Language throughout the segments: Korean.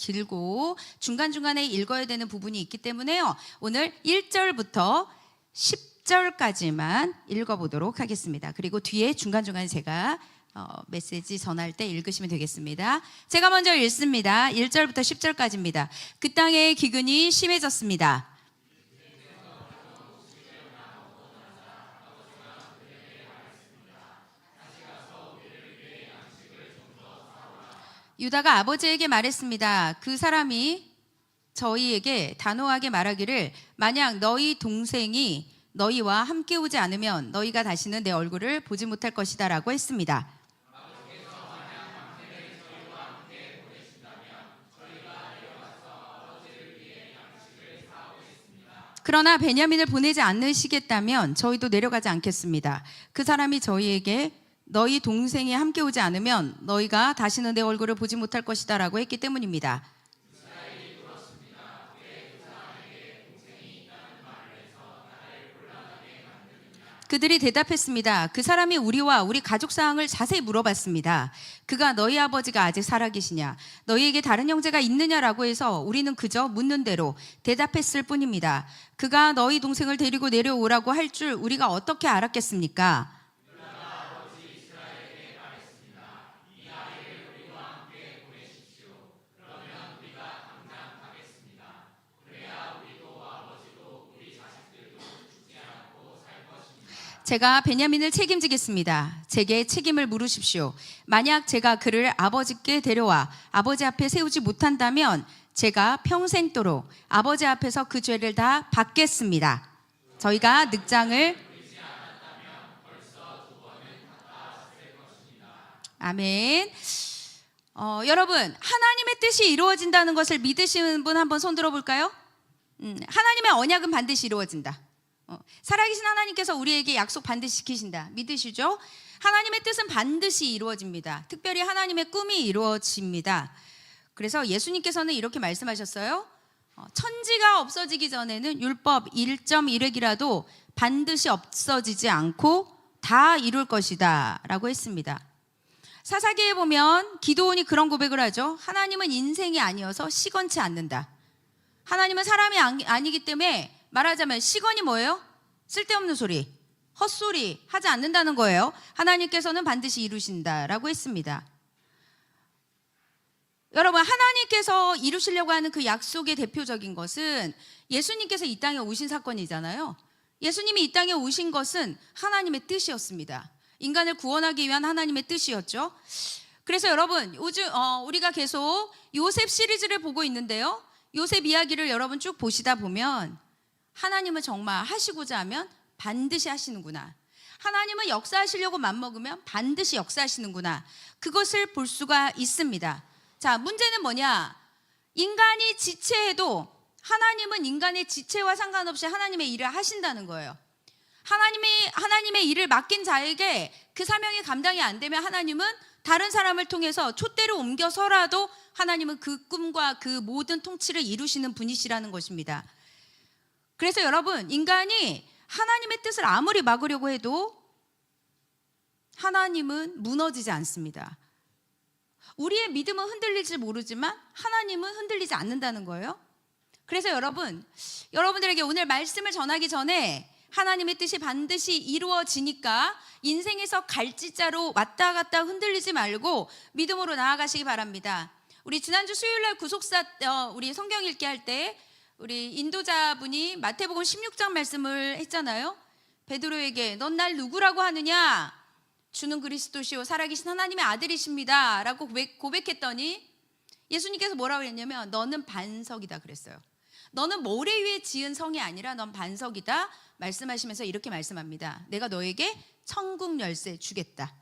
길고 중간중간에 읽어야 되는 부분이 있기 때문에요. 오늘 1절부터 10절까지만 읽어보도록 하겠습니다. 그리고 뒤에 중간중간에 제가 메시지 전할 때 읽으시면 되겠습니다. 제가 먼저 읽습니다. 1절부터 10절까지입니다. 그 땅의 기근이 심해졌습니다. 유다가 아버지에게 말했습니다. 그 사람이 저희에게 단호하게 말하기를 만약 너희 동생이 너희와 함께 오지 않으면 너희가 다시는 내 얼굴을 보지 못할 것이다 라고 했습니다. 그러나 베냐민을 보내지 않으시겠다면 저희도 내려가지 않겠습니다. 그 사람이 저희에게 너희 동생이 함께 오지 않으면 너희가 다시는 내 얼굴을 보지 못할 것이다 라고 했기 때문입니다. 그들이 대답했습니다. 그 사람이 우리와 우리 가족 사항을 자세히 물어봤습니다. 그가 너희 아버지가 아직 살아계시냐, 너희에게 다른 형제가 있느냐라고 해서 우리는 그저 묻는 대로 대답했을 뿐입니다. 그가 너희 동생을 데리고 내려오라고 할 줄 우리가 어떻게 알았겠습니까? 제가 베냐민을 책임지겠습니다. 제게 책임을 물으십시오. 만약 제가 그를 아버지께 데려와 아버지 앞에 세우지 못한다면 제가 평생도록 아버지 앞에서 그 죄를 다 받겠습니다. 저희가 늑장을 아멘. 여러분, 하나님의 뜻이 이루어진다는 것을 믿으시는 분 한번 손 들어볼까요? 하나님의 언약은 반드시 이루어진다. 살아계신 하나님께서 우리에게 약속 반드시 지키신다. 믿으시죠? 하나님의 뜻은 반드시 이루어집니다. 특별히 하나님의 꿈이 이루어집니다. 그래서 예수님께서는 이렇게 말씀하셨어요. 천지가 없어지기 전에는 율법 1.1획이라도 반드시 없어지지 않고 다 이룰 것이다 라고 했습니다. 사사기에 보면 기드온이 그런 고백을 하죠. 하나님은 인생이 아니어서 시건치 않는다. 하나님은 사람이 아니기 때문에 말하자면 시건이 뭐예요? 쓸데없는 소리, 헛소리 하지 않는다는 거예요. 하나님께서는 반드시 이루신다라고 했습니다. 여러분, 하나님께서 이루시려고 하는 그 약속의 대표적인 것은 예수님께서 이 땅에 오신 사건이잖아요. 예수님이 이 땅에 오신 것은 하나님의 뜻이었습니다. 인간을 구원하기 위한 하나님의 뜻이었죠. 그래서 여러분, 요즘 우리가 계속 요셉 시리즈를 보고 있는데요. 요셉 이야기를 여러분 쭉 보시다 보면 하나님은 정말 하시고자 하면 반드시 하시는구나. 하나님은 역사하시려고 맘먹으면 반드시 역사하시는구나. 그것을 볼 수가 있습니다. 자, 문제는 뭐냐? 인간이 지체해도 하나님은 인간의 지체와 상관없이 하나님의 일을 하신다는 거예요. 하나님의 일을 맡긴 자에게 그 사명이 감당이 안 되면 하나님은 다른 사람을 통해서 촛대를 옮겨서라도 하나님은 그 꿈과 그 모든 통치를 이루시는 분이시라는 것입니다. 그래서 여러분, 인간이 하나님의 뜻을 아무리 막으려고 해도 하나님은 무너지지 않습니다. 우리의 믿음은 흔들릴지 모르지만 하나님은 흔들리지 않는다는 거예요. 그래서 여러분들에게 오늘 말씀을 전하기 전에 하나님의 뜻이 반드시 이루어지니까 인생에서 갈지자로 왔다 갔다 흔들리지 말고 믿음으로 나아가시기 바랍니다. 우리 지난주 수요일날 구속사 우리 성경 읽기 할 때 우리 인도자분이 마태복음 16장 말씀을 했잖아요. 베드로에게 넌 날 누구라고 하느냐? 주는 그리스도시요 살아계신 하나님의 아들이십니다 라고 고백했더니 예수님께서 뭐라고 했냐면 너는 반석이다 그랬어요. 너는 모래 위에 지은 성이 아니라 넌 반석이다 말씀하시면서 이렇게 말씀합니다. 내가 너에게 천국 열쇠 주겠다.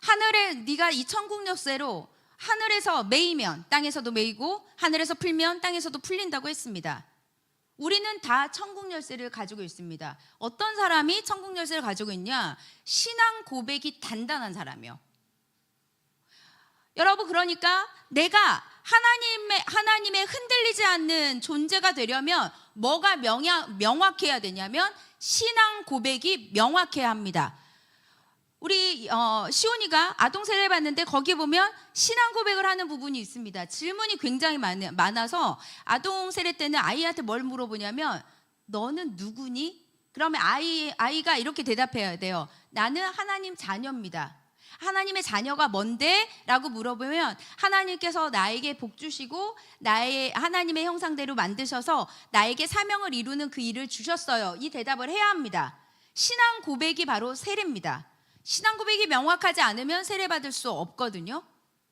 하늘에 네가 이 천국 열쇠로 하늘에서 매이면 땅에서도 매이고 하늘에서 풀면 땅에서도 풀린다고 했습니다. 우리는 다 천국 열쇠를 가지고 있습니다. 어떤 사람이 천국 열쇠를 가지고 있냐? 신앙 고백이 단단한 사람이요. 여러분, 그러니까 내가 하나님의 흔들리지 않는 존재가 되려면 뭐가 명확해야 되냐면 신앙 고백이 명확해야 합니다. 우리 시온이가 아동 세례 받는데 거기 보면 신앙 고백을 하는 부분이 있습니다. 질문이 굉장히 많아서 아동 세례 때는 아이한테 뭘 물어보냐면 너는 누구니? 그러면 아이가 이렇게 대답해야 돼요. 나는 하나님 자녀입니다. 하나님의 자녀가 뭔데? 라고 물어보면 하나님께서 나에게 복 주시고 나의 하나님의 형상대로 만드셔서 나에게 사명을 이루는 그 일을 주셨어요. 이 대답을 해야 합니다. 신앙 고백이 바로 세례입니다. 신앙 고백이 명확하지 않으면 세례 받을 수 없거든요.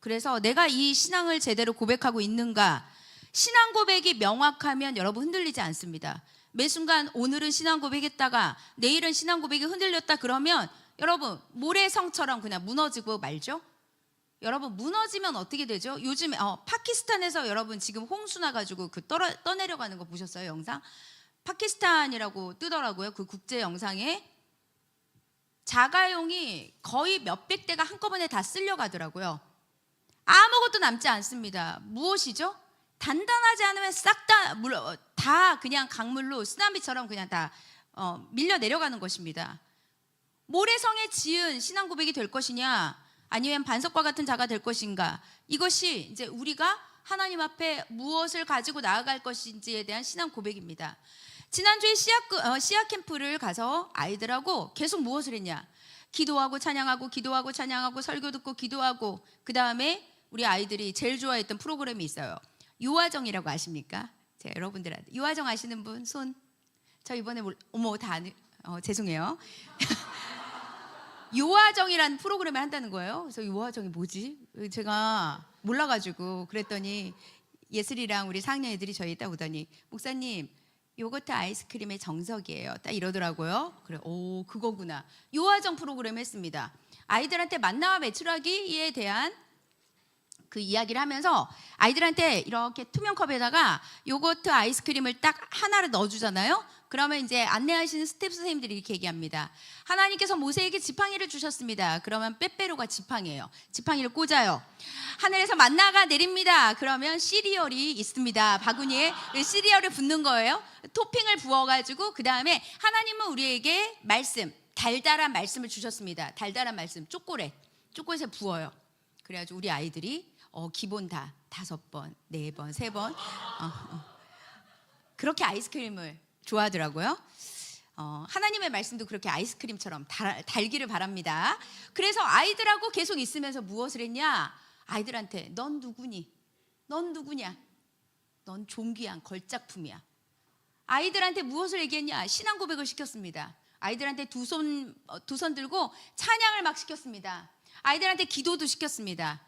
그래서 내가 이 신앙을 제대로 고백하고 있는가? 신앙 고백이 명확하면 여러분 흔들리지 않습니다. 매 순간 오늘은 신앙 고백했다가 내일은 신앙 고백이 흔들렸다 그러면 여러분 모래성처럼 그냥 무너지고 말죠. 여러분 무너지면 어떻게 되죠? 요즘 파키스탄에서 여러분 지금 홍수 나가지고 그 떠내려가는 거 보셨어요? 영상? 파키스탄이라고 뜨더라고요. 그 국제 영상에 자가용이 거의 몇백 대가 한꺼번에 다 쓸려가더라고요. 아무것도 남지 않습니다. 무엇이죠? 단단하지 않으면 싹 다 그냥 강물로 쓰나미처럼 그냥 다 밀려 내려가는 것입니다. 모래성에 지은 신앙 고백이 될 것이냐 아니면 반석과 같은 자가 될 것인가, 이것이 이제 우리가 하나님 앞에 무엇을 가지고 나아갈 것인지에 대한 신앙 고백입니다. 지난주에 씨앗 캠프를 가서 아이들하고 계속 무엇을 했냐? 기도하고 찬양하고 기도하고 찬양하고 설교 듣고 기도하고, 그 다음에 우리 아이들이 제일 좋아했던 프로그램이 있어요. 요아정이라고 아십니까? 자, 여러분들한테 요아정 아시는 분 손? 저 이번에 죄송해요. 요아정이라는 프로그램을 한다는 거예요. 그래서 요아정이 뭐지? 제가 몰라가지고 그랬더니 예슬이랑 우리 4학년 애들이 저희 딱 오더니 목사님 요거트 아이스크림의 정석이에요. 딱 이러더라고요. 그래, 오 그거구나. 요아정 프로그램 했습니다. 아이들한테 만나와 메추라기에 대한 그 이야기를 하면서 아이들한테 이렇게 투명 컵에다가 요거트 아이스크림을 딱 하나를 넣어주잖아요. 그러면 이제 안내하시는 스태프 선생님들이 이렇게 얘기합니다. 하나님께서 모세에게 지팡이를 주셨습니다. 그러면 빼빼로가 지팡이에요. 지팡이를 꽂아요. 하늘에서 만나가 내립니다. 그러면 시리얼이 있습니다. 바구니에 시리얼을 붓는 거예요. 토핑을 부어가지고 그 다음에 하나님은 우리에게 말씀, 달달한 말씀을 주셨습니다. 달달한 말씀, 초콜릿에 부어요. 그래가지고 우리 아이들이 기본 다 5번, 4번, 3번 그렇게 아이스크림을 좋아하더라고요. 하나님의 말씀도 그렇게 아이스크림처럼 달기를 바랍니다. 그래서 아이들하고 계속 있으면서 무엇을 했냐? 아이들한테 넌 누구니? 넌 누구냐? 넌 존귀한 걸작품이야. 아이들한테 무엇을 얘기했냐? 신앙 고백을 시켰습니다. 아이들한테 두 손 들고 찬양을 막 시켰습니다. 아이들한테 기도도 시켰습니다.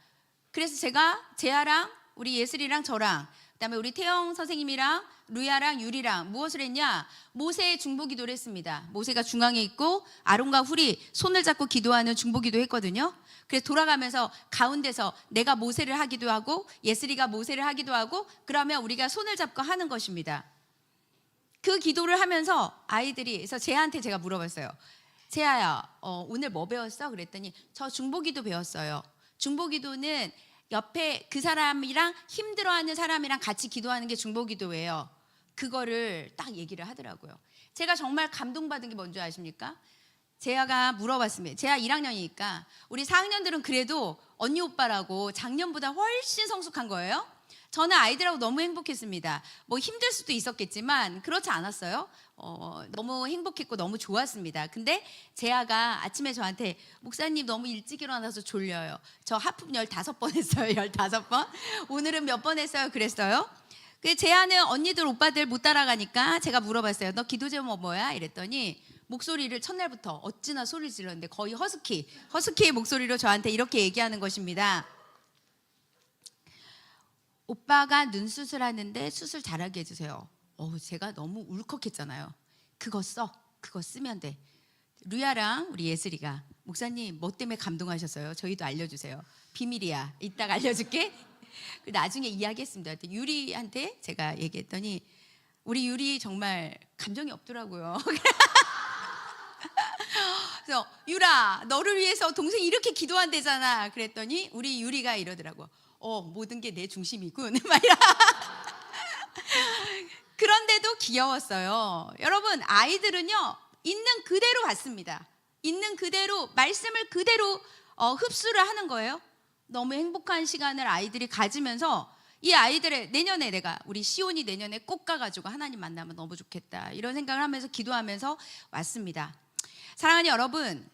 그래서 제가 재아랑 우리 예슬이랑 저랑 그다음에 우리 태영 선생님이랑 루야랑 유리랑 무엇을 했냐? 모세의 중보기도를 했습니다. 모세가 중앙에 있고 아론과 훌이 손을 잡고 기도하는 중보기도 했거든요. 그래서 돌아가면서 가운데서 내가 모세를 하기도 하고 예슬이가 모세를 하기도 하고 그러면 우리가 손을 잡고 하는 것입니다. 그 기도를 하면서 아이들이, 그래서 재아한테 제가 물어봤어요. 재아야, 오늘 뭐 배웠어? 그랬더니 저 중보기도 배웠어요. 중보기도는 옆에 그 사람이랑 힘들어하는 사람이랑 같이 기도하는 게 중보기도예요. 그거를 딱 얘기를 하더라고요. 제가 정말 감동받은 게 뭔지 아십니까? 재아가 물어봤습니다. 재아 1학년이니까 우리 4학년들은 그래도 언니 오빠라고 작년보다 훨씬 성숙한 거예요. 저는 아이들하고 너무 행복했습니다. 뭐 힘들 수도 있었겠지만 그렇지 않았어요. 너무 행복했고 너무 좋았습니다. 근데 재아가 아침에 저한테 목사님 너무 일찍 일어나서 졸려요. 저 하품 15번 했어요. 15번. 오늘은 몇 번 했어요? 그랬어요. 재아는 언니들 오빠들 못 따라가니까 제가 물어봤어요. 너 기도 제목 뭐야? 이랬더니 목소리를 첫날부터 어찌나 소리를 질렀는데 거의 허스키의 목소리로 저한테 이렇게 얘기하는 것입니다. 오빠가 눈 수술하는데 수술 잘하게 해주세요. 제가 너무 울컥했잖아요. 그거 쓰면 돼. 루야랑 우리 예슬이가 목사님 뭐 때문에 감동하셨어요? 저희도 알려주세요. 비밀이야. 이따가 알려줄게. 나중에 이야기했습니다. 유리한테 제가 얘기했더니 우리 유리 정말 감정이 없더라고요. 그래서 유라 너를 위해서 동생이 이렇게 기도한대잖아. 그랬더니 우리 유리가 이러더라고. 모든 게 내 중심이군. 그런데도 귀여웠어요. 여러분 아이들은요 있는 그대로 받습니다. 있는 그대로 말씀을 그대로 흡수를 하는 거예요. 너무 행복한 시간을 아이들이 가지면서 이 아이들의 내년에 내가 우리 시온이 내년에 꼭 가가지고 하나님 만나면 너무 좋겠다 이런 생각을 하면서 기도하면서 왔습니다. 사랑하는 여러분,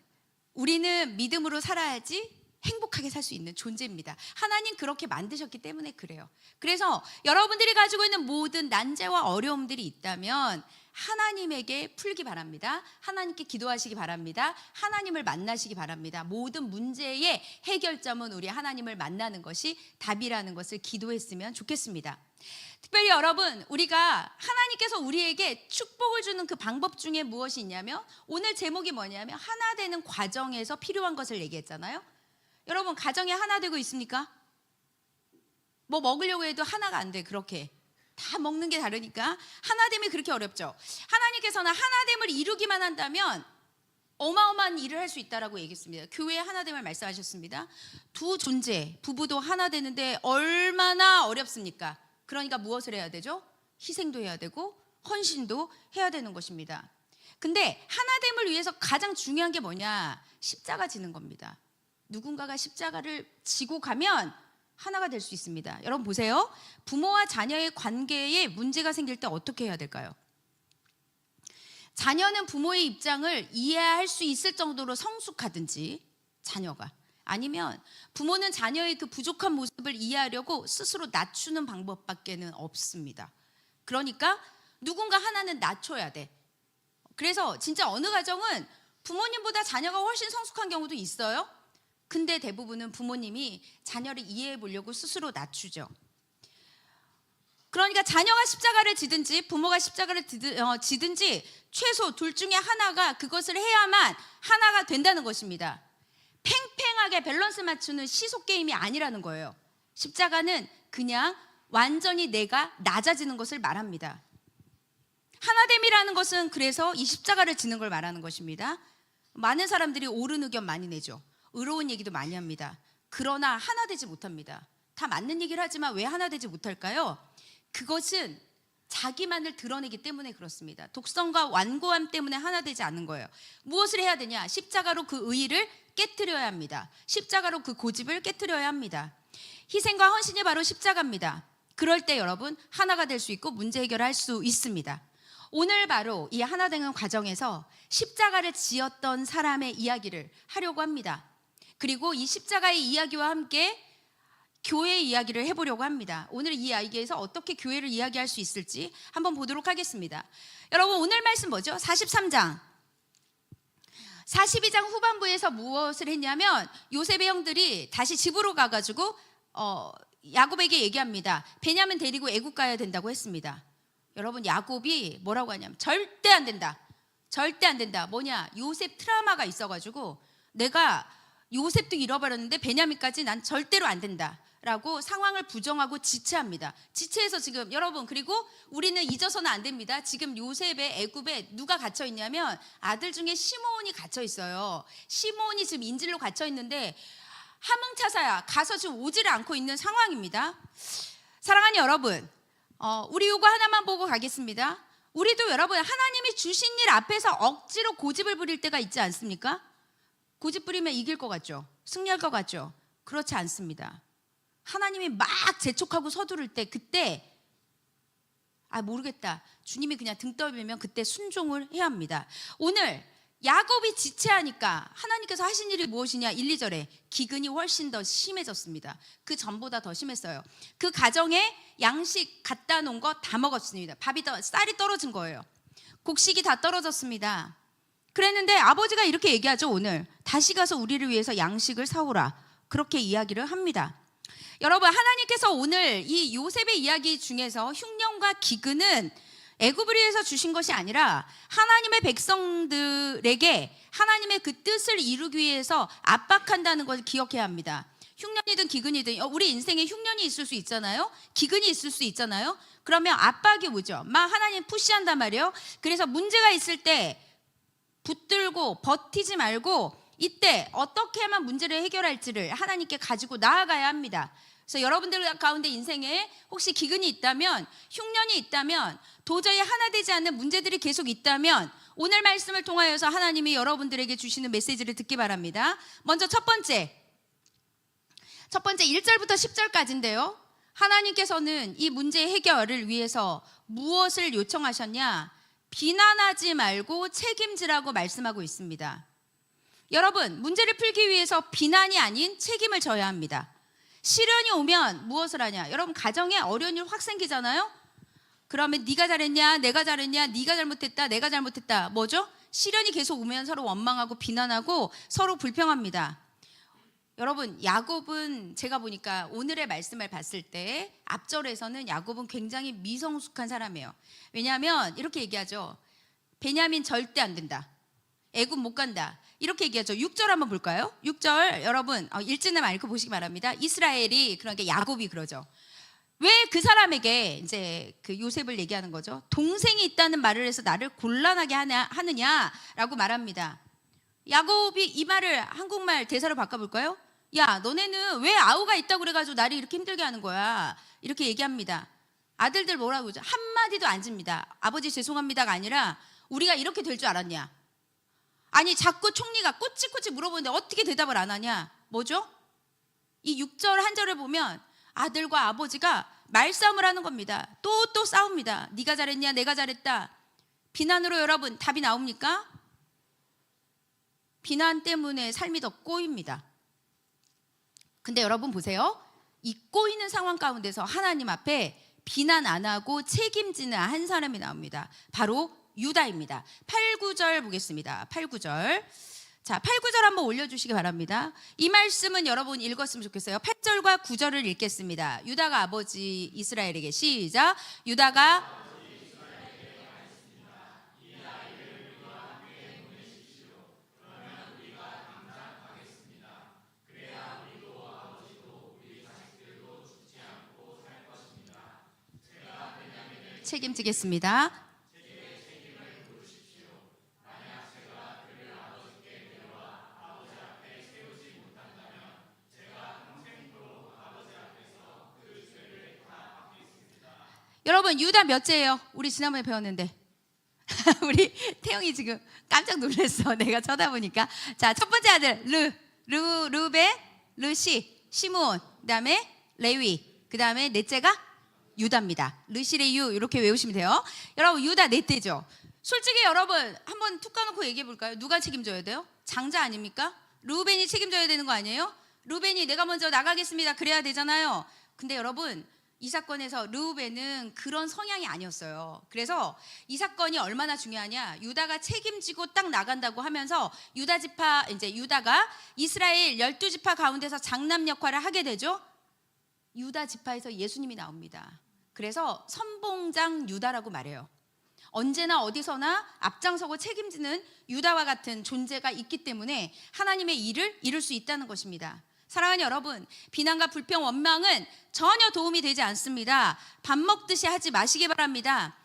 우리는 믿음으로 살아야지 행복하게 살 수 있는 존재입니다. 하나님 그렇게 만드셨기 때문에 그래요. 그래서 여러분들이 가지고 있는 모든 난제와 어려움들이 있다면 하나님에게 풀기 바랍니다. 하나님께 기도하시기 바랍니다. 하나님을 만나시기 바랍니다. 모든 문제의 해결점은 우리 하나님을 만나는 것이 답이라는 것을 기도했으면 좋겠습니다. 특별히 여러분, 우리가 하나님께서 우리에게 축복을 주는 그 방법 중에 무엇이 있냐면, 오늘 제목이 뭐냐면 하나 되는 과정에서 필요한 것을 얘기했잖아요. 여러분, 가정에 하나 되고 있습니까? 뭐 먹으려고 해도 하나가 안 돼. 그렇게 다 먹는 게 다르니까 하나됨이 그렇게 어렵죠. 하나님께서는 하나됨을 이루기만 한다면 어마어마한 일을 할 수 있다라고 얘기했습니다. 교회에 하나됨을 말씀하셨습니다. 두 존재, 부부도 하나 되는데 얼마나 어렵습니까? 그러니까 무엇을 해야 되죠? 희생도 해야 되고 헌신도 해야 되는 것입니다. 근데 하나됨을 위해서 가장 중요한 게 뭐냐? 십자가 지는 겁니다. 누군가가 십자가를 지고 가면 하나가 될 수 있습니다. 여러분 보세요. 부모와 자녀의 관계에 문제가 생길 때 어떻게 해야 될까요? 자녀는 부모의 입장을 이해할 수 있을 정도로 성숙하든지, 자녀가 아니면 부모는 자녀의 그 부족한 모습을 이해하려고 스스로 낮추는 방법밖에는 없습니다. 그러니까 누군가 하나는 낮춰야 돼. 그래서 진짜 어느 가정은 부모님보다 자녀가 훨씬 성숙한 경우도 있어요. 근데 대부분은 부모님이 자녀를 이해해 보려고 스스로 낮추죠. 그러니까 자녀가 십자가를 지든지 부모가 십자가를 지든지 최소 둘 중에 하나가 그것을 해야만 하나가 된다는 것입니다. 팽팽하게 밸런스 맞추는 시속 게임이 아니라는 거예요. 십자가는 그냥 완전히 내가 낮아지는 것을 말합니다. 하나됨이라는 것은 그래서 이 십자가를 지는 걸 말하는 것입니다. 많은 사람들이 옳은 의견 많이 내죠. 의로운 얘기도 많이 합니다. 그러나 하나 되지 못합니다. 다 맞는 얘기를 하지만 왜 하나 되지 못할까요? 그것은 자기만을 드러내기 때문에 그렇습니다. 독선과 완고함 때문에 하나 되지 않는 거예요. 무엇을 해야 되냐? 십자가로 그 의의를 깨트려야 합니다. 십자가로 그 고집을 깨트려야 합니다. 희생과 헌신이 바로 십자가입니다. 그럴 때 여러분 하나가 될 수 있고 문제 해결을 할 수 있습니다. 오늘 바로 이 하나 되는 과정에서 십자가를 지었던 사람의 이야기를 하려고 합니다. 그리고 이 십자가의 이야기와 함께 교회의 이야기를 해보려고 합니다. 오늘 이 이야기에서 어떻게 교회를 이야기할 수 있을지 한번 보도록 하겠습니다. 여러분 오늘 말씀 뭐죠? 43장 42장 후반부에서 무엇을 했냐면 요셉의 형들이 다시 집으로 가가지고 야곱에게 얘기합니다. 베냐민 데리고 애국 가야 된다고 했습니다. 여러분 야곱이 뭐라고 하냐면 절대 안 된다. 절대 안 된다. 뭐냐? 요셉 트라우마가 있어가지고 내가 요셉도 잃어버렸는데 베냐민까지 난 절대로 안 된다 라고 상황을 부정하고 지체합니다. 지체해서 지금 여러분 그리고 우리는 잊어서는 안 됩니다. 지금 요셉의 애굽에 누가 갇혀 있냐면 아들 중에 시므온이 갇혀 있어요. 시므온이 지금 인질로 갇혀 있는데 하몽차사야 가서 지금 오지를 않고 있는 상황입니다. 사랑하는 여러분 우리 요거 하나만 보고 가겠습니다. 우리도 여러분 하나님이 주신 일 앞에서 억지로 고집을 부릴 때가 있지 않습니까? 고집 부리면 이길 것 같죠? 승리할 것 같죠? 그렇지 않습니다. 하나님이 막 재촉하고 서두를 때 그때 모르겠다. 주님이 그냥 등 떠밀면 그때 순종을 해야 합니다. 오늘 야곱이 지체하니까 하나님께서 하신 일이 무엇이냐? 1, 2절에 기근이 훨씬 더 심해졌습니다. 그 전보다 더 심했어요. 그 가정에 양식 갖다 놓은 거 다 먹었습니다. 쌀이 떨어진 거예요. 곡식이 다 떨어졌습니다. 그랬는데 아버지가 이렇게 얘기하죠. 오늘 다시 가서 우리를 위해서 양식을 사오라. 그렇게 이야기를 합니다. 여러분 하나님께서 오늘 이 요셉의 이야기 중에서 흉년과 기근은 애굽을 위해서 주신 것이 아니라 하나님의 백성들에게 하나님의 그 뜻을 이루기 위해서 압박한다는 것을 기억해야 합니다. 흉년이든 기근이든 우리 인생에 흉년이 있을 수 있잖아요. 기근이 있을 수 있잖아요. 그러면 압박이 오죠. 막 하나님 푸시한단 말이에요. 그래서 문제가 있을 때 붙들고 버티지 말고 이때 어떻게 하면 문제를 해결할지를 하나님께 가지고 나아가야 합니다. 그래서 여러분들 가운데 인생에 혹시 기근이 있다면, 흉년이 있다면, 도저히 하나 되지 않는 문제들이 계속 있다면 오늘 말씀을 통하여서 하나님이 여러분들에게 주시는 메시지를 듣기 바랍니다. 먼저 첫 번째 1절부터 10절까지인데요. 하나님께서는 이 문제 해결을 위해서 무엇을 요청하셨냐? 비난하지 말고 책임지라고 말씀하고 있습니다. 여러분, 문제를 풀기 위해서 비난이 아닌 책임을 져야 합니다. 시련이 오면 무엇을 하냐? 여러분, 가정에 어려운 일 확 생기잖아요. 그러면 네가 잘했냐, 내가 잘했냐, 네가 잘못했다, 내가 잘못했다. 뭐죠? 시련이 계속 오면 서로 원망하고 비난하고 서로 불평합니다. 여러분, 야곱은 제가 보니까 오늘의 말씀을 봤을 때 앞절에서는 야곱은 굉장히 미성숙한 사람이에요. 왜냐하면 이렇게 얘기하죠. 베냐민 절대 안 된다. 애굽 못 간다. 이렇게 얘기하죠. 6절 한번 볼까요? 6절 여러분 읽지는 말고 보시기 바랍니다. 이스라엘이, 그러니까 야곱이 그러죠. 왜 그 사람에게 이제 그 요셉을 얘기하는 거죠? 동생이 있다는 말을 해서 나를 곤란하게 하느냐라고 말합니다. 야곱이 이 말을 한국말 대사로 바꿔볼까요? 야, 너네는 왜 아우가 있다고 그래가지고 나를 이렇게 힘들게 하는 거야? 이렇게 얘기합니다. 아들들 뭐라고 하죠? 한마디도 안 집니다. 아버지 죄송합니다가 아니라 우리가 이렇게 될 줄 알았냐? 아니, 자꾸 총리가 꼬치꼬치 물어보는데 어떻게 대답을 안 하냐? 뭐죠? 이 6절 한 절을 보면 아들과 아버지가 말싸움을 하는 겁니다. 또 싸웁니다. 네가 잘했냐, 내가 잘했다. 비난으로 여러분 답이 나옵니까? 비난 때문에 삶이 더 꼬입니다. 근데 여러분 보세요. 이 꼬이는 상황 가운데서 하나님 앞에 비난 안 하고 책임지는 한 사람이 나옵니다. 바로 유다입니다. 8, 9절 보겠습니다. 8, 9절. 자, 8, 9절 한번 올려주시기 바랍니다. 이 말씀은 여러분 읽었으면 좋겠어요. 8절과 9절을 읽겠습니다. 유다가 아버지 이스라엘에게, 시작. 유다가 책임지겠습니다. 여러분, 유다 몇째예요? 우리 지난번에 배웠는데. 우리 태영이 지금 깜짝 놀랐어. 내가 쳐다보니까. 자, 첫 번째 아들 르벤, 르시, 시므온, 그다음에 레위, 그다음에 넷째가 유다입니다. 르시레유 이렇게 외우시면 돼요. 여러분, 유다 넷째죠. 솔직히 여러분 한번 툭 까놓고 얘기해 볼까요? 누가 책임져야 돼요? 장자 아닙니까? 르벤이 책임져야 되는 거 아니에요? 르벤이 내가 먼저 나가겠습니다 그래야 되잖아요. 근데 여러분, 이 사건에서 르우벤은 그런 성향이 아니었어요. 그래서 이 사건이 얼마나 중요하냐? 유다가 책임지고 딱 나간다고 하면서 유다가 이스라엘 12지파 가운데서 장남 역할을 하게 되죠. 유다 지파에서 예수님이 나옵니다. 그래서 선봉장 유다라고 말해요. 언제나 어디서나 앞장서고 책임지는 유다와 같은 존재가 있기 때문에 하나님의 일을 이룰 수 있다는 것입니다. 사랑하는 여러분, 비난과 불평, 원망은 전혀 도움이 되지 않습니다. 밥 먹듯이 하지 마시기 바랍니다.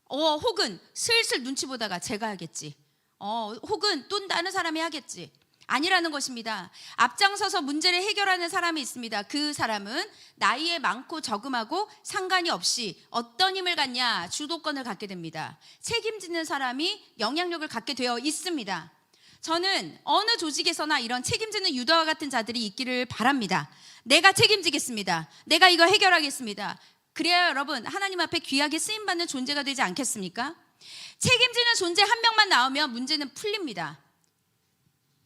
혹은 슬슬 눈치 보다가 제가 하겠지. 혹은 또 다른 사람이 하겠지. 아니라는 것입니다. 앞장서서 문제를 해결하는 사람이 있습니다. 그 사람은 나이에 많고 적음하고 상관이 없이 어떤 힘을 갖냐? 주도권을 갖게 됩니다. 책임지는 사람이 영향력을 갖게 되어 있습니다. 저는 어느 조직에서나 이런 책임지는 유다와 같은 자들이 있기를 바랍니다. 내가 책임지겠습니다. 내가 이거 해결하겠습니다. 그래야 여러분 하나님 앞에 귀하게 쓰임받는 존재가 되지 않겠습니까? 책임지는 존재 한 명만 나오면 문제는 풀립니다.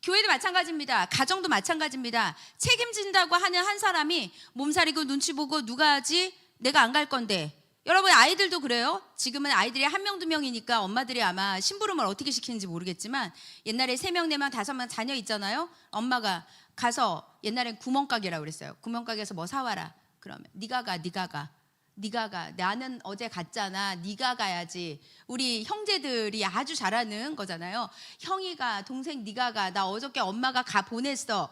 교회도 마찬가지입니다. 가정도 마찬가지입니다. 책임진다고 하는 한 사람이 몸살이고 눈치 보고 누가 하지? 내가 안 갈 건데. 여러분, 아이들도 그래요. 지금은 아이들이 1명, 2명이니까 엄마들이 아마 심부름을 어떻게 시키는지 모르겠지만 옛날에 3명, 4명, 5명 자녀 있잖아요. 엄마가 가서 옛날엔 구멍가게라고 그랬어요. 구멍가게에서 뭐 사와라. 그러면 네가 가. 나는 어제 갔잖아. 네가 가야지. 우리 형제들이 아주 잘하는 거잖아요. 형이 가, 동생 네가 가. 나 어저께 엄마가 가 보냈어.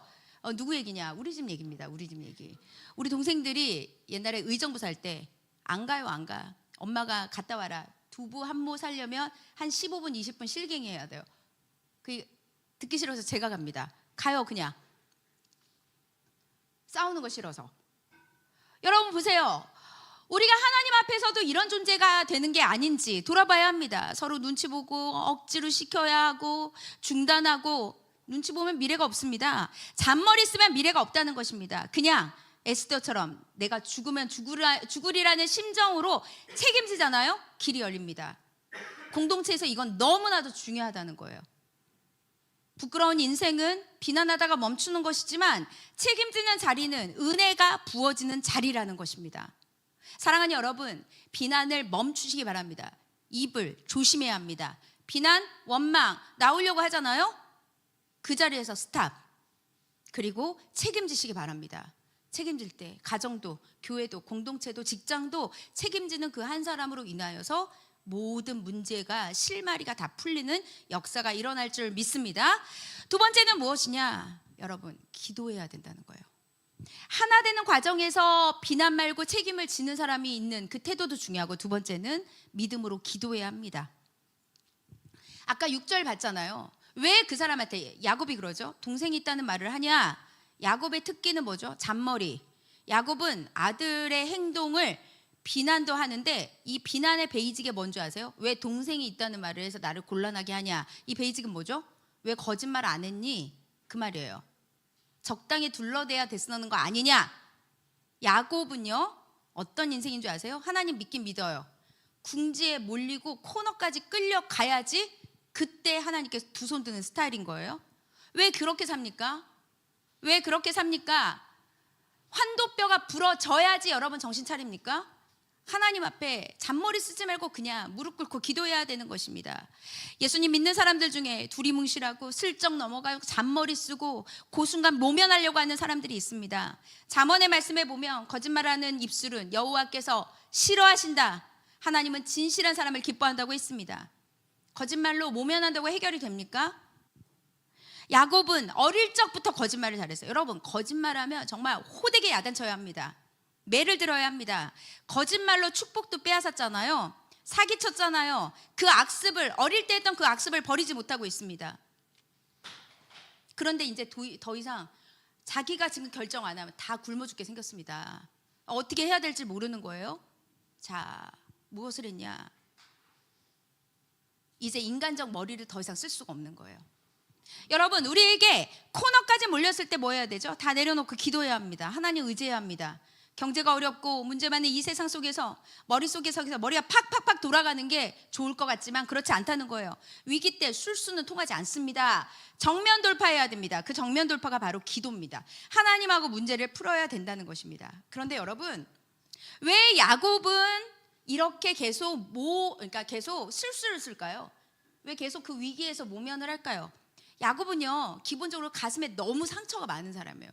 누구 얘기냐? 우리 집 얘기입니다. 우리 집 얘기. 우리 동생들이 옛날에 의정부 살 때 안 가요, 안 가. 엄마가 갔다 와라. 두부 한 모 살려면 한 15분, 20분 실갱해야 돼요. 듣기 싫어서 제가 갑니다. 가요, 그냥. 싸우는 거 싫어서. 여러분 보세요. 우리가 하나님 앞에서도 이런 존재가 되는 게 아닌지 돌아봐야 합니다. 서로 눈치 보고 억지로 시켜야 하고 중단하고, 눈치 보면 미래가 없습니다. 잔머리 쓰면 미래가 없다는 것입니다. 그냥 에스더처럼 내가 죽으면 죽으리라는 심정으로 책임지잖아요. 길이 열립니다. 공동체에서 이건 너무나도 중요하다는 거예요. 부끄러운 인생은 비난하다가 멈추는 것이지만 책임지는 자리는 은혜가 부어지는 자리라는 것입니다. 사랑하는 여러분, 비난을 멈추시기 바랍니다. 입을 조심해야 합니다. 비난, 원망 나오려고 하잖아요. 그 자리에서 스탑. 그리고 책임지시기 바랍니다. 책임질 때 가정도, 교회도, 공동체도, 직장도 책임지는 그 한 사람으로 인하여서 모든 문제가, 실마리가 다 풀리는 역사가 일어날 줄 믿습니다. 두 번째는 무엇이냐? 여러분, 기도해야 된다는 거예요. 하나 되는 과정에서 비난 말고 책임을 지는 사람이 있는 그 태도도 중요하고, 두 번째는 믿음으로 기도해야 합니다. 아까 6절 봤잖아요. 왜 그 사람한테, 야곱이 그러죠? 동생이 있다는 말을 하냐? 야곱의 특기는 뭐죠? 잔머리. 야곱은 아들의 행동을 비난도 하는데, 이 비난의 베이직이 뭔지 아세요? 왜 동생이 있다는 말을 해서 나를 곤란하게 하냐? 이 베이직은 뭐죠? 왜 거짓말 안 했니? 그 말이에요. 적당히 둘러대야 됐었는 거 아니냐? 야곱은요, 어떤 인생인 줄 아세요? 하나님 믿긴 믿어요. 궁지에 몰리고 코너까지 끌려가야지 그때 하나님께서 두 손 드는 스타일인 거예요. 왜 그렇게 삽니까? 왜 그렇게 삽니까? 환도뼈가 부러져야지 여러분 정신 차립니까? 하나님 앞에 잔머리 쓰지 말고 그냥 무릎 꿇고 기도해야 되는 것입니다. 예수님 믿는 사람들 중에 두리뭉실하고 슬쩍 넘어가고 잔머리 쓰고 그 순간 모면하려고 하는 사람들이 있습니다. 잠언의 말씀에 보면 거짓말하는 입술은 여호와께서 싫어하신다. 하나님은 진실한 사람을 기뻐한다고 했습니다. 거짓말로 모면한다고 해결이 됩니까? 야곱은 어릴 적부터 거짓말을 잘했어요. 여러분, 거짓말하면 정말 호되게 야단쳐야 합니다. 매를 들어야 합니다. 거짓말로 축복도 빼앗았잖아요. 사기쳤잖아요. 그 악습을, 어릴 때 했던 그 악습을 버리지 못하고 있습니다. 그런데 이제 더 이상 자기가 지금 결정 안 하면 다 굶어 죽게 생겼습니다. 어떻게 해야 될지 모르는 거예요. 자, 무엇을 했냐? 이제 인간적 머리를 더 이상 쓸 수가 없는 거예요. 여러분, 우리에게 코너까지 몰렸을 때 뭐 해야 되죠? 다 내려놓고 기도해야 합니다. 하나님 의지해야 합니다. 경제가 어렵고 문제 많은 이 세상 속에서 머릿속에서 머리가 팍팍팍 돌아가는 게 좋을 것 같지만 그렇지 않다는 거예요. 위기 때 술수는 통하지 않습니다. 정면 돌파해야 됩니다. 그 정면 돌파가 바로 기도입니다. 하나님하고 문제를 풀어야 된다는 것입니다. 그런데 여러분, 왜 야곱은 이렇게 그러니까 계속 실수를 쓸까요? 왜 계속 그 위기에서 모면을 할까요? 야곱은요, 기본적으로 가슴에 너무 상처가 많은 사람이에요.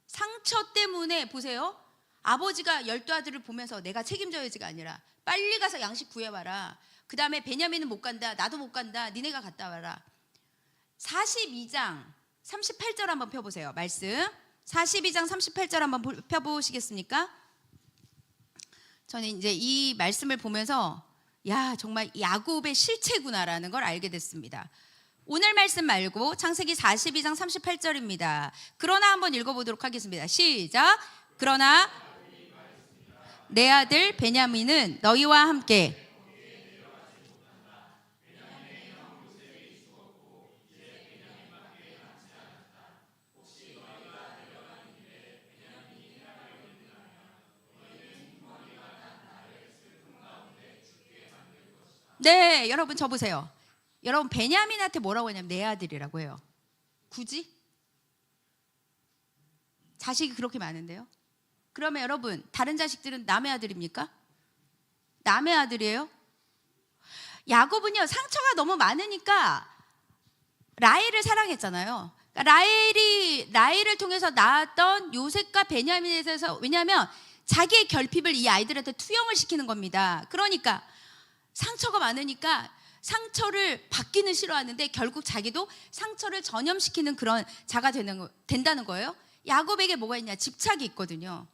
상처 때문에 보세요. 아버지가 12아들을 보면서 내가 책임져야지가 아니라 빨리 가서 양식 구해와라. 그 다음에 베냐민은 못 간다. 나도 못 간다. 니네가 갔다 와라. 42장 38절 한번 펴보세요. 말씀 42장 38절 한번 펴보시겠습니까? 저는 이제 이 말씀을 보면서 야, 정말 야곱의 실체구나라는 걸 알게 됐습니다. 오늘 말씀 말고 창세기 42장 38절입니다. 그러나 한번 읽어보도록 하겠습니다. 시작. 그러나 내 아들 베냐민은 너희와 함께 네, 여러분 저 보세요. 여러분 베냐민한테 뭐라고 하냐면 내 아들이라고 해요. 굳이? 자식이 그렇게 많은데요. 그러면 여러분 다른 자식들은 남의 아들입니까? 남의 아들이에요? 야곱은요, 상처가 너무 많으니까 라헬을 사랑했잖아요. 그러니까 라헬을 통해서 낳았던 요셉과 베냐민에 대해서, 왜냐하면 자기의 결핍을 이 아이들한테 투영을 시키는 겁니다. 그러니까 상처가 많으니까 상처를 받기는 싫어하는데 결국 자기도 상처를 전염시키는 그런 자가 된다는 거예요. 야곱에게 뭐가 있냐? 집착이 있거든요.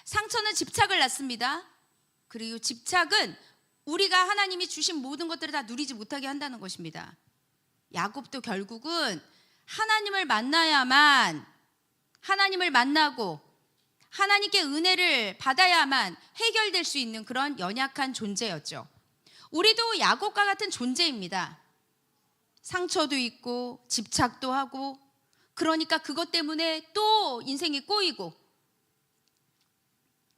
상처는 집착을 낳습니다. 그리고 집착은 우리가 하나님이 주신 모든 것들을 다 누리지 못하게 한다는 것입니다. 야곱도 결국은 하나님을 만나야만, 하나님을 만나고 하나님께 은혜를 받아야만 해결될 수 있는 그런 연약한 존재였죠. 우리도 야곱과 같은 존재입니다. 상처도 있고 집착도 하고, 그러니까 그것 때문에 또 인생이 꼬이고.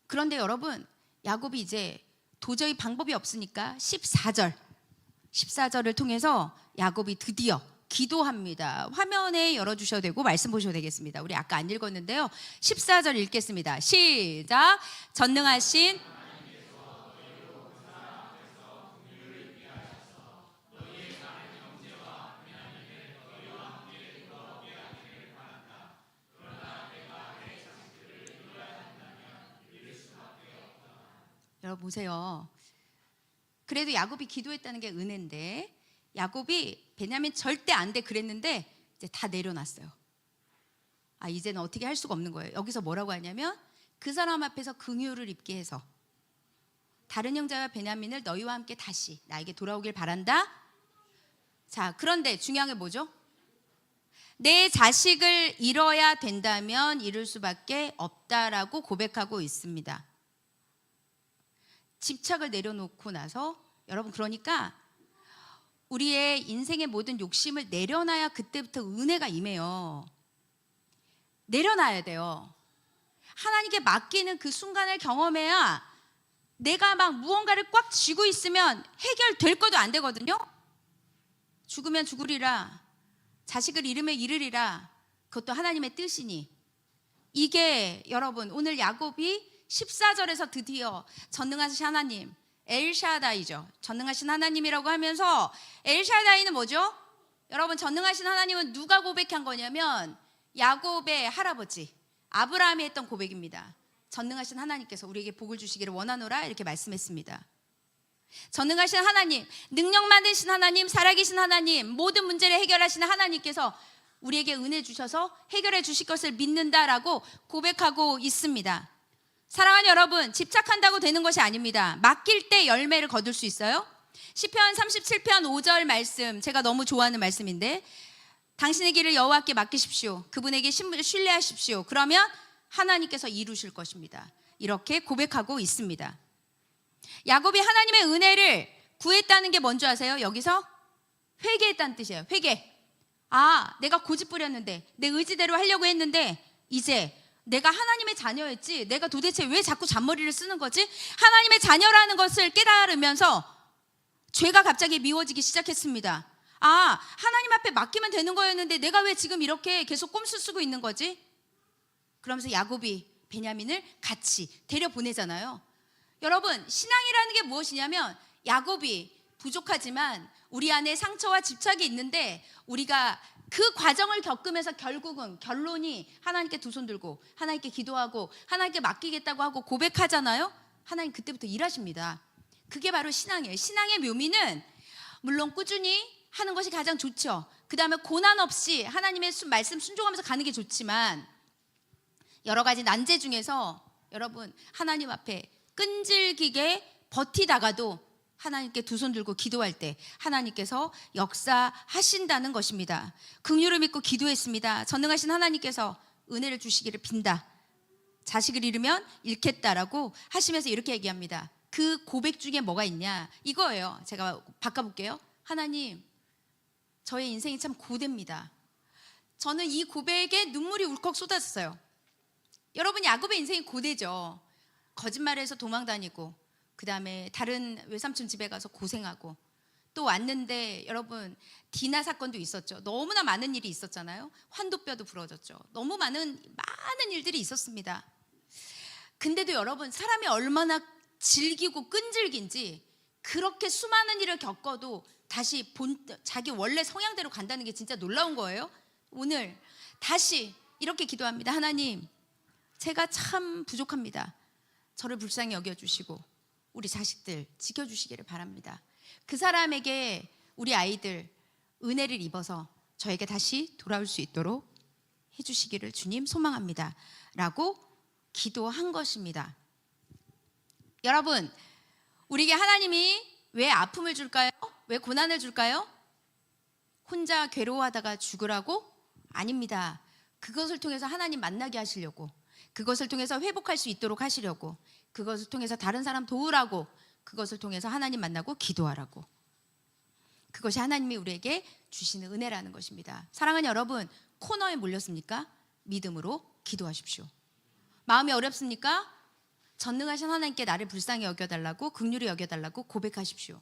그런데 여러분, 야곱이 이제 도저히 방법이 없으니까 14절을 통해서 야곱이 드디어 기도합니다. 화면에 열어주셔도 되고 말씀 보셔도 되겠습니다. 우리 아까 안 읽었는데요. 14절 읽겠습니다. 시작. 전능하신 여러분 보세요. 그래도 야곱이 기도했다는 게 은혜인데, 야곱이 베냐민 절대 안 돼 그랬는데 이제 다 내려놨어요. 이제는 어떻게 할 수가 없는 거예요. 여기서 뭐라고 하냐면, 그 사람 앞에서 긍휼을 입게 해서 다른 형제와 베냐민을 너희와 함께 다시 나에게 돌아오길 바란다. 자, 그런데 중요한 게 뭐죠? 내 자식을 잃어야 된다면 잃을 수밖에 없다라고 고백하고 있습니다. 집착을 내려놓고 나서, 여러분, 그러니까 우리의 인생의 모든 욕심을 내려놔야 그때부터 은혜가 임해요. 내려놔야 돼요. 하나님께 맡기는 그 순간을 경험해야, 내가 막 무언가를 꽉 쥐고 있으면 해결될 것도 안 되거든요. 죽으면 죽으리라, 자식을 잃으면 잃으리라, 그것도 하나님의 뜻이니. 이게 여러분, 오늘 야곱이 14절에서 드디어 전능하신 하나님, 엘샤다이죠. 전능하신 하나님이라고 하면서, 엘샤다이는 뭐죠? 여러분, 전능하신 하나님은 누가 고백한 거냐면 야곱의 할아버지 아브라함이 했던 고백입니다. 전능하신 하나님께서 우리에게 복을 주시기를 원하노라, 이렇게 말씀했습니다. 전능하신 하나님, 능력 많으신 하나님, 살아계신 하나님, 모든 문제를 해결하시는 하나님께서 우리에게 은혜 주셔서 해결해 주실 것을 믿는다라고 고백하고 있습니다. 사랑하는 여러분, 집착한다고 되는 것이 아닙니다. 맡길 때 열매를 거둘 수 있어요. 시편 37편 5절 말씀, 제가 너무 좋아하는 말씀인데, 당신의 길을 여호와께 맡기십시오. 그분에게 신뢰하십시오. 그러면 하나님께서 이루실 것입니다. 이렇게 고백하고 있습니다. 야곱이 하나님의 은혜를 구했다는 게 뭔지 아세요? 여기서 회개했다는 뜻이에요. 회개. 내가 고집 부렸는데, 내 의지대로 하려고 했는데, 이제 내가 하나님의 자녀였지, 내가 도대체 왜 자꾸 잔머리를 쓰는 거지? 하나님의 자녀라는 것을 깨달으면서 죄가 갑자기 미워지기 시작했습니다. 하나님 앞에 맡기면 되는 거였는데 내가 왜 지금 이렇게 계속 꼼수 쓰고 있는 거지? 그러면서 야곱이 베냐민을 같이 데려보내잖아요. 여러분, 신앙이라는 게 무엇이냐면, 야곱이 부족하지만 우리 안에 상처와 집착이 있는데, 우리가 그 과정을 겪으면서 결국은 결론이 하나님께 두 손 들고 하나님께 기도하고 하나님께 맡기겠다고 하고 고백하잖아요. 하나님 그때부터 일하십니다. 그게 바로 신앙이에요. 신앙의 묘미는 물론 꾸준히 하는 것이 가장 좋죠. 그 다음에 고난 없이 하나님의 말씀 순종하면서 가는 게 좋지만, 여러 가지 난제 중에서 여러분, 하나님 앞에 끈질기게 버티다가도 하나님께 두 손 들고 기도할 때 하나님께서 역사하신다는 것입니다. 긍휼을 믿고 기도했습니다. 전능하신 하나님께서 은혜를 주시기를 빈다. 자식을 잃으면 잃겠다라고 하시면서 이렇게 얘기합니다. 그 고백 중에 뭐가 있냐? 이거예요. 제가 바꿔볼게요. 하나님, 저의 인생이 참 고됩니다. 저는 이 고백에 눈물이 울컥 쏟아졌어요. 여러분, 야곱의 인생이 고되죠. 거짓말해서 도망다니고, 그 다음에 다른 외삼촌 집에 가서 고생하고, 또 왔는데 여러분, 디나 사건도 있었죠. 너무나 많은 일이 있었잖아요. 환도뼈도 부러졌죠. 너무 많은 일들이 있었습니다. 근데도 여러분, 사람이 얼마나 질기고 끈질긴지, 그렇게 수많은 일을 겪어도 다시 자기 원래 성향대로 간다는 게 진짜 놀라운 거예요. 오늘 다시 이렇게 기도합니다. 하나님, 제가 참 부족합니다. 저를 불쌍히 여겨주시고 우리 자식들 지켜주시기를 바랍니다. 그 사람에게 우리 아이들 은혜를 입어서 저에게 다시 돌아올 수 있도록 해주시기를 주님 소망합니다 라고 기도한 것입니다. 여러분, 우리에게 하나님이 왜 아픔을 줄까요? 왜 고난을 줄까요? 혼자 괴로워하다가 죽으라고? 아닙니다. 그것을 통해서 하나님 만나게 하시려고, 그것을 통해서 회복할 수 있도록 하시려고, 그것을 통해서 다른 사람 도우라고, 그것을 통해서 하나님 만나고 기도하라고. 그것이 하나님이 우리에게 주시는 은혜라는 것입니다. 사랑하는 여러분, 코너에 몰렸습니까? 믿음으로 기도하십시오. 마음이 어렵습니까? 전능하신 하나님께 나를 불쌍히 여겨달라고, 긍휼히 여겨달라고 고백하십시오.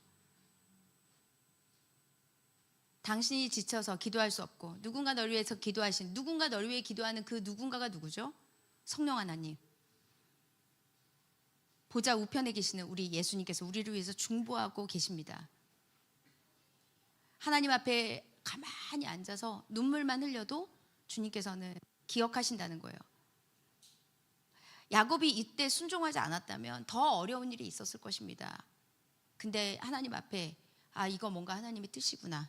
당신이 지쳐서 기도할 수 없고, 누군가 너를 위해서 기도하신, 누군가 너를 위해 기도하는 그 누군가가 누구죠? 성령 하나님. 보좌 우편에 계시는 우리 예수님께서 우리를 위해서 중보하고 계십니다. 하나님 앞에 가만히 앉아서 눈물만 흘려도 주님께서는 기억하신다는 거예요. 야곱이 이때 순종하지 않았다면 더 어려운 일이 있었을 것입니다. 근데 하나님 앞에 이거 뭔가 하나님의 뜻이구나.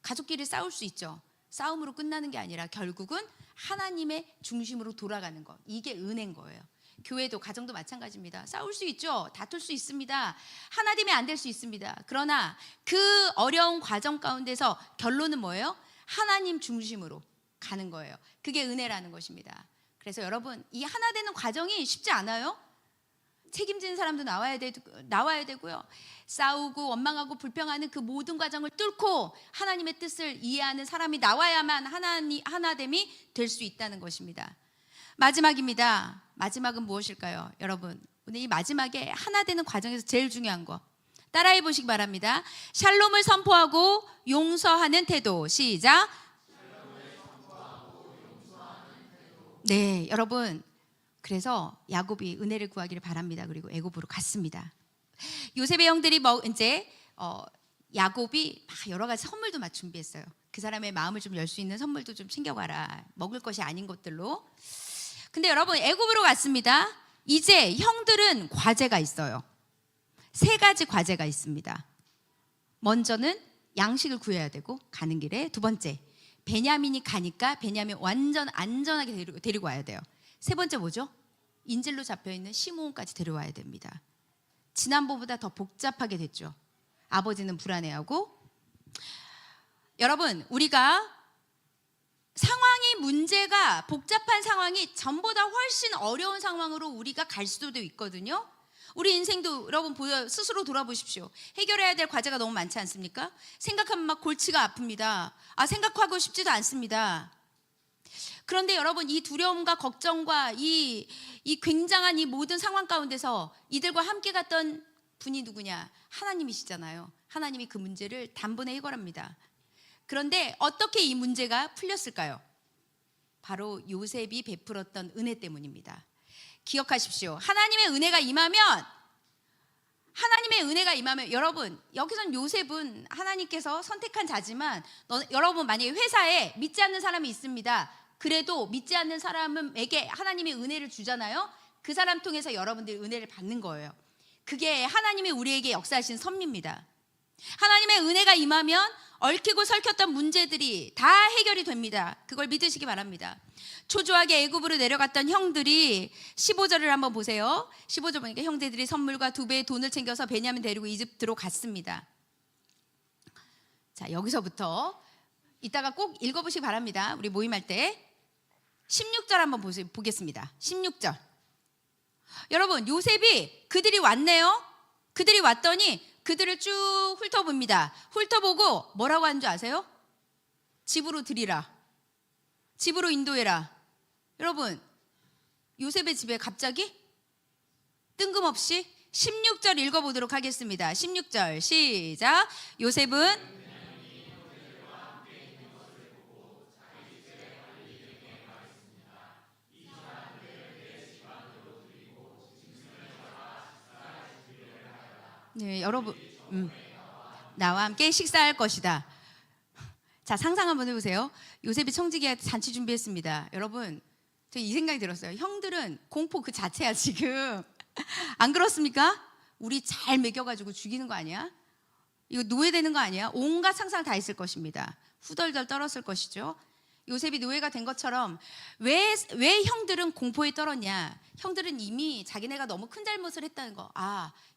가족끼리 싸울 수 있죠. 싸움으로 끝나는 게 아니라 결국은 하나님의 중심으로 돌아가는 것. 이게 은혜인 거예요. 교회도 가정도 마찬가지입니다. 싸울 수 있죠. 다툴 수 있습니다. 하나 되면 안 될 수 있습니다. 그러나 그 어려운 과정 가운데서 결론은 뭐예요? 하나님 중심으로 가는 거예요. 그게 은혜라는 것입니다. 그래서 여러분, 이 하나 되는 과정이 쉽지 않아요. 책임지는 사람도 나와야 되고요. 싸우고 원망하고 불평하는 그 모든 과정을 뚫고 하나님의 뜻을 이해하는 사람이 나와야만 하나됨이 될 수 있다는 것입니다. 마지막입니다. 마지막은 무엇일까요? 여러분, 오늘 이 마지막에 하나 되는 과정에서 제일 중요한 거 따라해 보시기 바랍니다. 샬롬을 선포하고 용서하는 태도. 시작. 네, 여러분, 그래서 야곱이 은혜를 구하기를 바랍니다. 그리고 애굽으로 갔습니다. 요셉의 형들이 이제 야곱이 여러 가지 선물도 막 준비했어요. 그 사람의 마음을 좀 열 수 있는 선물도 좀 챙겨가라. 먹을 것이 아닌 것들로. 근데 여러분, 애굽으로 갔습니다. 이제 형들은 과제가 있어요. 3가지 과제가 있습니다. 먼저는 양식을 구해야 되고, 가는 길에. 두 번째, 베냐민이 가니까 베냐민 완전 안전하게 데리고 와야 돼요. 세 번째 뭐죠? 인질로 잡혀있는 시므온까지 데려와야 됩니다. 지난번보다 더 복잡하게 됐죠. 아버지는 불안해하고. 여러분, 우리가 문제가 복잡한 상황이 전보다 훨씬 어려운 상황으로 우리가 갈 수도 있거든요. 우리 인생도 여러분 스스로 돌아보십시오. 해결해야 될 과제가 너무 많지 않습니까? 생각하면 막 골치가 아픕니다. 생각하고 싶지도 않습니다. 그런데 여러분, 이 두려움과 걱정과 이 굉장한 이 모든 상황 가운데서 이들과 함께 갔던 분이 누구냐? 하나님이시잖아요. 하나님이 그 문제를 단번에 해결합니다. 그런데 어떻게 이 문제가 풀렸을까요? 바로 요셉이 베풀었던 은혜 때문입니다. 기억하십시오. 하나님의 은혜가 임하면 여러분, 여기선 요셉은 하나님께서 선택한 자지만 여러분, 만약에 회사에 믿지 않는 사람이 있습니다. 그래도 믿지 않는 사람에게 하나님의 은혜를 주잖아요. 그 사람 통해서 여러분들이 은혜를 받는 거예요. 그게 하나님이 우리에게 역사하신 섭리입니다. 하나님의 은혜가 임하면 얽히고 설켰던 문제들이 다 해결이 됩니다. 그걸 믿으시기 바랍니다. 초조하게 애굽으로 내려갔던 형들이 15절을 한번 보세요. 15절 보니까 형제들이 선물과 2배의 돈을 챙겨서 베냐민 데리고 이집트로 갔습니다. 자, 여기서부터 이따가 꼭 읽어보시기 바랍니다. 우리 모임할 때 16절 한번 보겠습니다. 16절. 여러분, 요셉이 그들이 왔네요. 그들이 왔더니 그들을 쭉 훑어봅니다. 훑어보고 뭐라고 하는 줄 아세요? 집으로 들이라. 집으로 인도해라. 여러분, 요셉의 집에 갑자기 뜬금없이 16절 읽어보도록 하겠습니다. 16절 시작. 요셉은 네, 여러분, 나와 함께 식사할 것이다. 자, 상상 한번 해보세요. 요셉이 청지기에 잔치 준비했습니다. 여러분, 저 이 생각이 들었어요. 형들은 공포 그 자체야 지금. 안 그렇습니까? 우리 잘 먹여가지고 죽이는 거 아니야? 이거 노예되는 거 아니야? 온갖 상상 다 있을 것입니다. 후덜덜 떨었을 것이죠. 요셉이 노예가 된 것처럼 왜 형들은 공포에 떨었냐? 형들은 이미 자기네가 너무 큰 잘못을 했다는 거.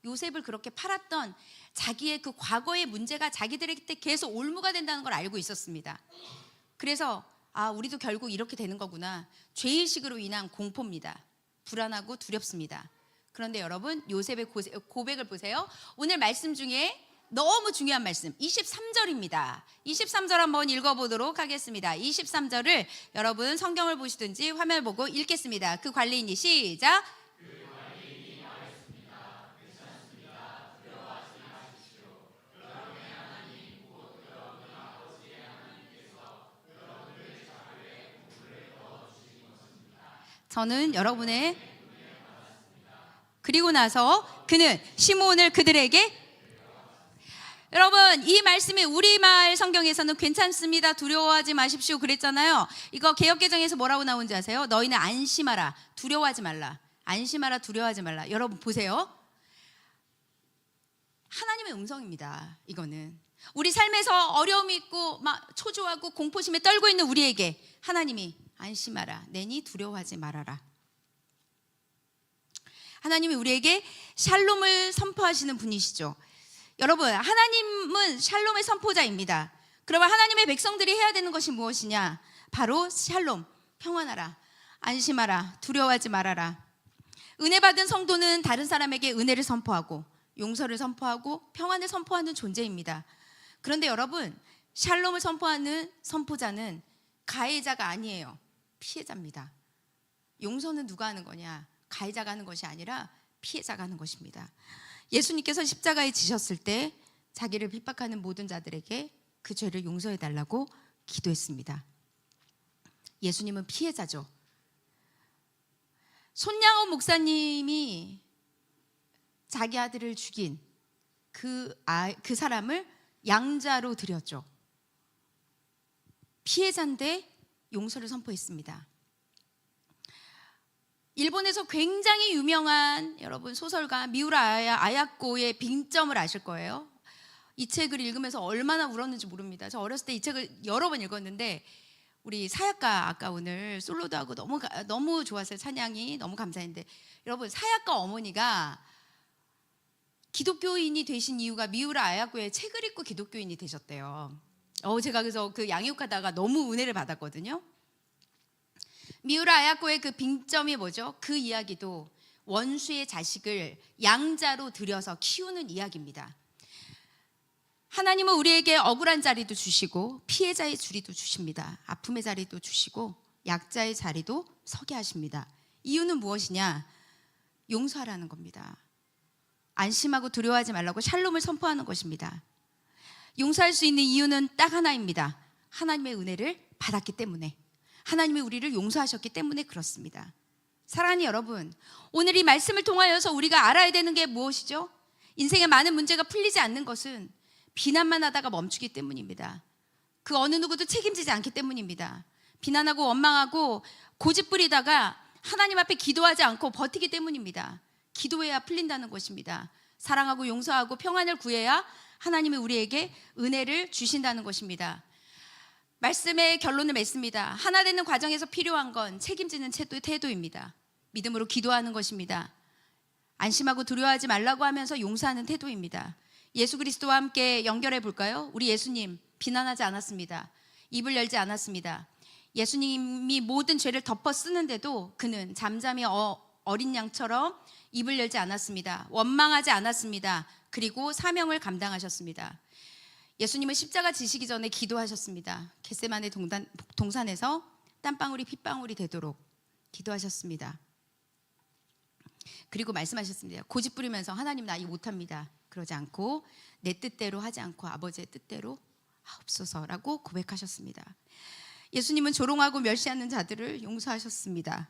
요셉을 그렇게 팔았던 자기의 그 과거의 문제가 자기들에게 계속 올무가 된다는 걸 알고 있었습니다. 그래서 아, 우리도 결국 이렇게 되는 거구나. 죄의식으로 인한 공포입니다. 불안하고 두렵습니다. 그런데 여러분, 요셉의 고백을 보세요. 오늘 말씀 중에 너무 중요한 말씀 23절입니다. 23절 한번 읽어보도록 하겠습니다. 23절을 여러분 성경을 보시든지 화면을 보고 읽겠습니다. 그 관리인이 시작. 저는 여러분의 그리고 나서 그는 시므온을 그들에게 여러분 이 말씀이 우리말 성경에서는 괜찮습니다. 두려워하지 마십시오 그랬잖아요. 이거 개역개정에서 뭐라고 나온지 아세요? 너희는 안심하라. 두려워하지 말라. 안심하라. 두려워하지 말라. 여러분 보세요. 하나님의 음성입니다. 이거는 우리 삶에서 어려움이 있고 막 초조하고 공포심에 떨고 있는 우리에게 하나님이 안심하라. 내니 두려워하지 말아라. 하나님이 우리에게 샬롬을 선포하시는 분이시죠. 여러분 하나님은 샬롬의 선포자입니다. 그러면 하나님의 백성들이 해야 되는 것이 무엇이냐? 바로 샬롬, 평안하라, 안심하라, 두려워하지 말아라. 은혜 받은 성도는 다른 사람에게 은혜를 선포하고 용서를 선포하고 평안을 선포하는 존재입니다. 그런데 여러분 샬롬을 선포하는 선포자는 가해자가 아니에요. 피해자입니다. 용서는 누가 하는 거냐? 가해자가 하는 것이 아니라 피해자가 하는 것입니다. 예수님께서 십자가에 지셨을 때 자기를 핍박하는 모든 자들에게 그 죄를 용서해 달라고 기도했습니다. 예수님은 피해자죠. 손양호 목사님이 자기 아들을 죽인 그 사람을 양자로 드렸죠. 피해자인데 용서를 선포했습니다. 일본에서 굉장히 유명한 여러분 소설가 미우라 아야코의 빙점을 아실 거예요. 이 책을 읽으면서 얼마나 울었는지 모릅니다. 저 어렸을 때 이 책을 여러 번 읽었는데 우리 사약가 아까 오늘 솔로도 하고 너무 좋았어요. 찬양이 너무 감사했는데 여러분 사약가 어머니가 기독교인이 되신 이유가 미우라 아야코의 책을 읽고 기독교인이 되셨대요. 제가 그래서 그 양육하다가 너무 은혜를 받았거든요. 미우라 아야코의 그 빙점이 뭐죠? 그 이야기도 원수의 자식을 양자로 들여서 키우는 이야기입니다. 하나님은 우리에게 억울한 자리도 주시고 피해자의 자리도 주십니다. 아픔의 자리도 주시고 약자의 자리도 서게 하십니다. 이유는 무엇이냐? 용서하라는 겁니다. 안심하고 두려워하지 말라고 샬롬을 선포하는 것입니다. 용서할 수 있는 이유는 딱 하나입니다. 하나님의 은혜를 받았기 때문에, 하나님이 우리를 용서하셨기 때문에 그렇습니다. 사랑하는 여러분, 오늘 이 말씀을 통하여서 우리가 알아야 되는 게 무엇이죠? 인생의 많은 문제가 풀리지 않는 것은 비난만 하다가 멈추기 때문입니다. 그 어느 누구도 책임지지 않기 때문입니다. 비난하고 원망하고 고집 부리다가 하나님 앞에 기도하지 않고 버티기 때문입니다. 기도해야 풀린다는 것입니다. 사랑하고 용서하고 평안을 구해야 하나님이 우리에게 은혜를 주신다는 것입니다. 말씀의 결론을 맺습니다. 하나 되는 과정에서 필요한 건 책임지는 태도입니다. 믿음으로 기도하는 것입니다. 안심하고 두려워하지 말라고 하면서 용서하는 태도입니다. 예수 그리스도와 함께 연결해 볼까요? 우리 예수님 비난하지 않았습니다. 입을 열지 않았습니다. 예수님이 모든 죄를 덮어 쓰는데도 그는 잠잠히 어린 양처럼 입을 열지 않았습니다. 원망하지 않았습니다. 그리고 사명을 감당하셨습니다. 예수님은 십자가 지시기 전에 기도하셨습니다. 겟세마네 동산에서 땀방울이 핏방울이 되도록 기도하셨습니다. 그리고 말씀하셨습니다. 고집 부리면서 하나님 나 이거 못합니다. 그러지 않고 내 뜻대로 하지 않고 아버지의 뜻대로 하옵소서라고 고백하셨습니다. 예수님은 조롱하고 멸시하는 자들을 용서하셨습니다.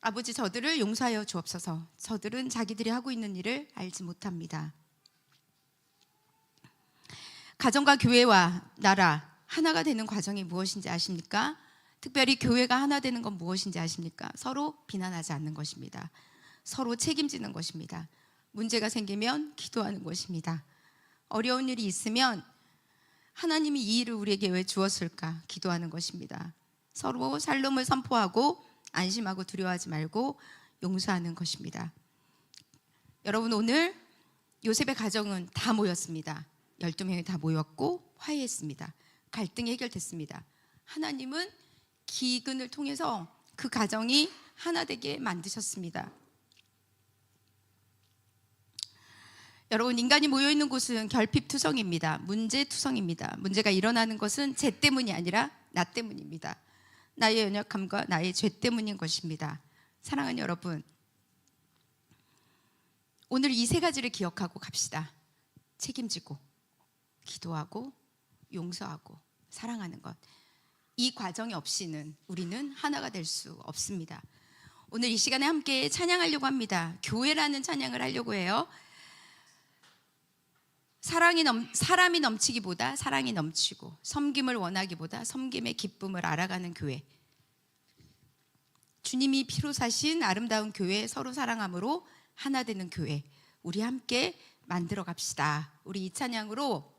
아버지 저들을 용서하여 주옵소서. 저들은 자기들이 하고 있는 일을 알지 못합니다. 가정과 교회와 나라 하나가 되는 과정이 무엇인지 아십니까? 특별히 교회가 하나 되는 건 무엇인지 아십니까? 서로 비난하지 않는 것입니다. 서로 책임지는 것입니다. 문제가 생기면 기도하는 것입니다. 어려운 일이 있으면 하나님이 이 일을 우리에게 왜 주었을까? 기도하는 것입니다. 서로 샬롬을 선포하고 안심하고 두려워하지 말고 용서하는 것입니다. 여러분 오늘 요셉의 가정은 다 모였습니다. 12명이 다 모였고 화해했습니다. 갈등이 해결됐습니다. 하나님은 기근을 통해서 그 가정이 하나 되게 만드셨습니다. 여러분, 인간이 모여있는 곳은 결핍투성입니다. 문제투성입니다. 문제가 일어나는 것은 쟤 때문이 아니라 나 때문입니다. 나의 연약함과 나의 죄 때문인 것입니다. 사랑하는 여러분, 오늘 이 세 가지를 기억하고 갑시다. 책임지고, 기도하고, 용서하고, 사랑하는 것. 이 과정이 없이는 우리는 하나가 될 수 없습니다. 오늘 이 시간에 함께 찬양하려고 합니다. 교회라는 찬양을 하려고 해요. 사람이 넘치기보다 사랑이 넘치고, 섬김을 원하기보다 섬김의 기쁨을 알아가는 교회. 주님이 피로 사신 아름다운 교회, 서로 사랑함으로 하나 되는 교회, 우리 함께 만들어 갑시다. 우리 이 찬양으로